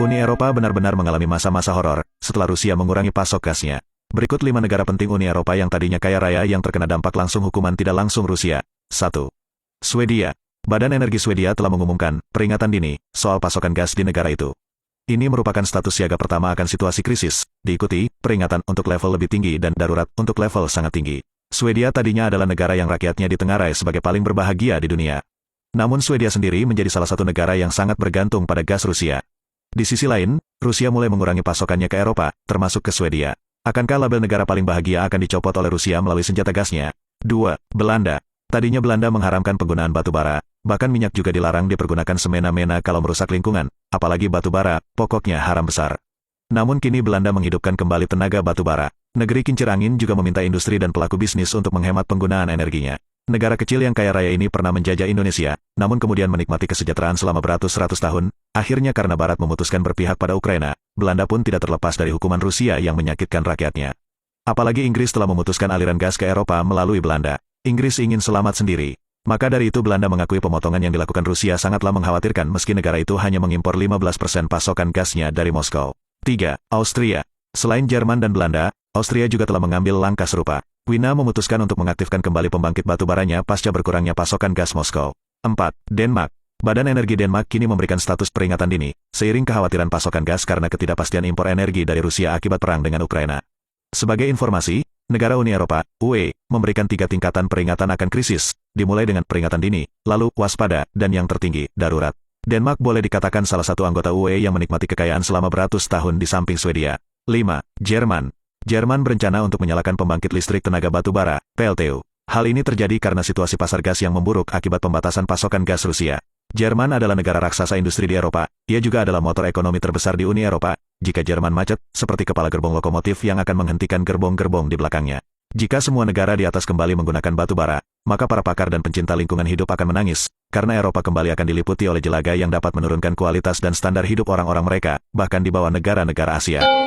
Uni Eropa benar-benar mengalami masa-masa horor setelah Rusia mengurangi pasok gasnya. Berikut 5 negara penting Uni Eropa yang tadinya kaya raya yang terkena dampak langsung hukuman tidak langsung Rusia. 1. Swedia. Badan Energi Swedia telah mengumumkan peringatan dini soal pasokan gas di negara itu. Ini merupakan status siaga pertama akan situasi krisis, diikuti peringatan untuk level lebih tinggi dan darurat untuk level sangat tinggi. Swedia tadinya adalah negara yang rakyatnya ditengarai sebagai paling berbahagia di dunia. Namun Swedia sendiri menjadi salah satu negara yang sangat bergantung pada gas Rusia. Di sisi lain, Rusia mulai mengurangi pasokannya ke Eropa, termasuk ke Swedia. Akankah label negara paling bahagia akan dicopot oleh Rusia melalui senjata gasnya? 2. Belanda. Tadinya Belanda mengharamkan penggunaan batu bara, bahkan minyak juga dilarang dipergunakan semena-mena kalau merusak lingkungan, apalagi batu bara, pokoknya haram besar. Namun kini Belanda menghidupkan kembali tenaga batu bara. Negeri kincir angin juga meminta industri dan pelaku bisnis untuk menghemat penggunaan energinya. Negara kecil yang kaya raya ini pernah menjajah Indonesia, namun kemudian menikmati kesejahteraan selama beratus-ratus tahun. Akhirnya karena Barat memutuskan berpihak pada Ukraina, Belanda pun tidak terlepas dari hukuman Rusia yang menyakitkan rakyatnya. Apalagi Inggris telah memutuskan aliran gas ke Eropa melalui Belanda. Inggris ingin selamat sendiri. Maka dari itu Belanda mengakui pemotongan yang dilakukan Rusia sangatlah mengkhawatirkan meski negara itu hanya mengimpor 15% pasokan gasnya dari Moskow. 3. Austria. Selain Jerman dan Belanda, Austria juga telah mengambil langkah serupa. Wina memutuskan untuk mengaktifkan kembali pembangkit batu baranya pasca berkurangnya pasokan gas Moskow. 4. Denmark. Badan Energi Denmark kini memberikan status peringatan dini, seiring kekhawatiran pasokan gas karena ketidakpastian impor energi dari Rusia akibat perang dengan Ukraina. Sebagai informasi, negara Uni Eropa, UE, memberikan 3 tingkatan peringatan akan krisis, dimulai dengan peringatan dini, lalu waspada, dan yang tertinggi, darurat. Denmark boleh dikatakan salah satu anggota UE yang menikmati kekayaan selama beratus tahun di samping Swedia. 5. Jerman. Jerman berencana untuk menyalakan pembangkit listrik tenaga batu bara, PLTU. Hal ini terjadi karena situasi pasar gas yang memburuk akibat pembatasan pasokan gas Rusia. Jerman adalah negara raksasa industri di Eropa, ia juga adalah motor ekonomi terbesar di Uni Eropa. Jika Jerman macet, seperti kepala gerbong lokomotif yang akan menghentikan gerbong-gerbong di belakangnya. Jika semua negara di atas kembali menggunakan batu bara, maka para pakar dan pencinta lingkungan hidup akan menangis, karena Eropa kembali akan diliputi oleh jelaga yang dapat menurunkan kualitas dan standar hidup orang-orang mereka, bahkan di bawah negara-negara Asia.